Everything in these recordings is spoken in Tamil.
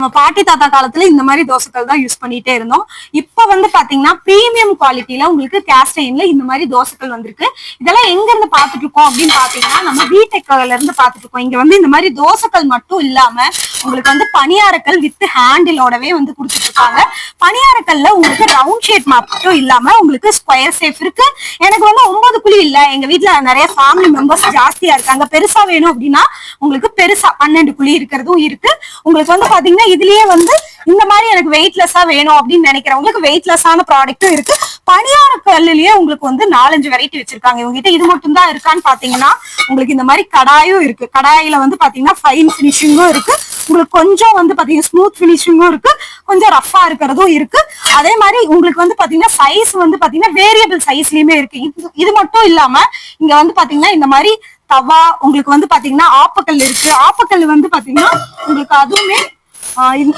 நம்ம பாட்டி தாத்தா காலத்துல இந்த மாதிரி தோசைகள் தான் யூஸ் பண்ணிட்டே இருந்தோம். இப்ப வந்து பாத்தீங்கன்னா பிரீமியம் குவாலிட்டியில உங்களுக்கு கேஸ்ட் அயன்ல இந்த மாதிரி தோசைகள் வந்திருக்கு. இதெல்லாம் எங்க இருந்து பாத்துட்டு இருக்கோம் அப்படின்னு பாத்தீங்கன்னா நம்ம வீட்டெக்ல இருந்து பாத்துட்டு இருக்கோம். இங்க வந்து இந்த மாதிரி தோசைகள் மட்டும் இல்லாம உங்களுக்கு வந்து பணியாரக்கல் வித் ஹேண்டிலோடவே வந்து கொடுத்துட்டு இருக்காங்க. பணியாரக்கல்ல உங்களுக்கு ரவுண்ட் ஷேப் மட்டும் இல்லாம உங்களுக்கு ஸ்கொயர் ஷேப் இருக்கு. எனக்கு வந்து 9 குழி இல்ல, எங்க வீட்டுல நிறைய ஃபேமிலி மெம்பர்ஸ் ஜாஸ்தியா இருக்காங்க, பெருசா வேணும் அப்படின்னா உங்களுக்கு பெருசா 12 குழி இருக்கிறதும் இருக்கு. உங்களுக்கு வந்து பாத்தீங்கன்னா இதுலயே வந்து இந்த மாதிரி எனக்கு வெயிட்லெஸ்ஸா வேணும் அப்படின்னு நினைக்கிறவங்களுக்கு வெயிட்லெஸ்ஸான ப்ராடக்ட்டும் இருக்கு. பணியார கல்லுலயே உங்களுக்கு வந்து 4-5 வெரைட்டி வச்சிருக்காங்க. இவங்ககிட்ட இது மட்டும் தான் இருக்கான்னு பாத்தீங்கன்னா உங்களுக்கு இந்த மாதிரி கடாயும் இருக்கு. கடாயில வந்து பாத்தீங்கன்னா ஃபைன் பினிஷிங்கும் இருக்கு, உங்களுக்கு கொஞ்சம் வந்து பாத்தீங்கன்னா ஸ்மூத் பினிஷிங்கும் இருக்கு, கொஞ்சம் ரஃபா இருக்கிறதும் இருக்கு. அதே மாதிரி உங்களுக்கு வந்து பாத்தீங்கன்னா சைஸ் வந்து பாத்தீங்கன்னா வேரியபிள் சைஸ்லயுமே இருக்கு. இது மட்டும் இல்லாம இங்க வந்து பாத்தீங்கன்னா இந்த மாதிரி தவா உங்களுக்கு வந்து பாத்தீங்கன்னா ஆப்பக்கல் இருக்கு. ஆப்பக்கல் வந்து பாத்தீங்கன்னா உங்களுக்கு அதுவுமே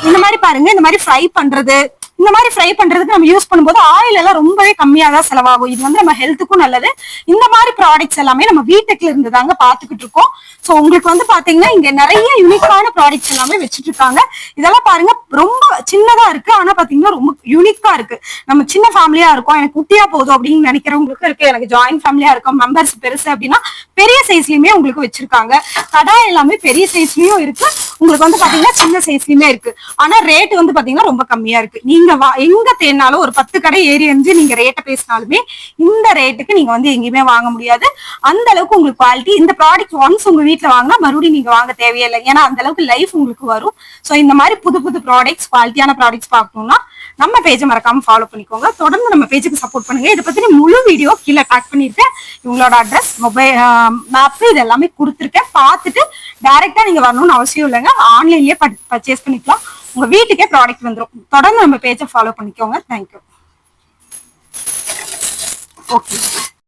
இந்த மாதிரி பாருங்க, இந்த மாதிரி ஃப்ரை பண்றது, இந்த மாதிரி ஃப்ரை பண்றதுக்கு நம்ம யூஸ் பண்ணும்போது ஆயில் எல்லாம் ரொம்பவே கம்மியா தான் செலவாகும். இது வந்து நம்ம ஹெல்த்துக்கும் நல்லது. இந்த மாதிரி ப்ராடக்ட்ஸ் எல்லாமே நம்ம வீட்டுக்குள்ள இருந்து தாங்க பாத்துக்கிட்டு இருக்கோம். சோ உங்களுக்கு வந்து பாத்தீங்கன்னா இங்க நிறைய யூனிக்கான ப்ராடக்ட்ஸ் எல்லாமே வச்சுட்டு இருக்காங்க. இதெல்லாம் பாருங்க ரொம்ப சின்னதா இருக்கு, ஆனா பாத்தீங்கன்னா ரொம்ப யூனிக்கா இருக்கு. நம்ம சின்ன ஃபேமிலியா இருக்கோம், எனக்கு குட்டியா போதும் அப்படின்னு நினைக்கிறவங்களுக்கு இருக்கு. எனக்கு ஜாயிண்ட் ஃபேமிலியா இருக்கும், மெம்பர்ஸ் பெருசு அப்படின்னா பெரிய சைஸ்லயுமே உங்களுக்கு வச்சிருக்காங்க. கடாய் எல்லாமே பெரிய சைஸ்லயும் இருக்கு, உங்களுக்கு வந்து பாத்தீங்கன்னா சின்ன சைஸ்லயுமே இருக்கு. ஆனா ரேட் வந்து பாத்தீங்கன்னா ரொம்ப கம்மியா இருக்கு. நீங்க எங்க தேடினாலும் ஒரு 10 கடை ஏறி இருந்து நீங்க ரேட்டை பேசினாலுமே இந்த ரேட்டுக்கு நீங்க வந்து எங்கேயுமே வாங்க முடியாது. அந்த அளவுக்கு உங்களுக்கு குவாலிட்டி. இந்த ப்ராடக்ட் ஒன்ஸ் உங்க வீட்டுல வாங்கினா மறுபடியும் நீங்க வாங்க தேவையில்லை, ஏன்னா அந்த அளவுக்கு லைஃப் உங்களுக்கு வரும். சோ இந்த மாதிரி புது புது ப்ராடக்ட்ஸ், குவாலிட்டியான ப்ராடக்ட்ஸ் பார்க்கணும்னா நம்ம பேஜை மறக்காம ஃபாலோ பண்ணிக்கோங்க. தொடர்ந்து நம்ம பேஜுக்கு சப்போர்ட் பண்ணுங்க. இதை பத்தி முழு வீடியோ கீழே டாக் பண்ணிருக்கேன். இவங்களோட அட்ரஸ், மொபைல் மேப் இது எல்லாமே கொடுத்துருக்கேன். பார்த்துட்டு டைரக்டா நீங்க வரணும்னு அவசியம் இல்லைங்க, ஆன்லைன்லயே பர்ச்சேஸ் பண்ணிக்கலாம். உங்க வீட்டுக்கே ப்ராடக்ட் வந்துடும். தொடர்ந்து நம்ம பேஜை ஃபாலோ பண்ணிக்கோங்க. தேங்க்யூ. ஓகே.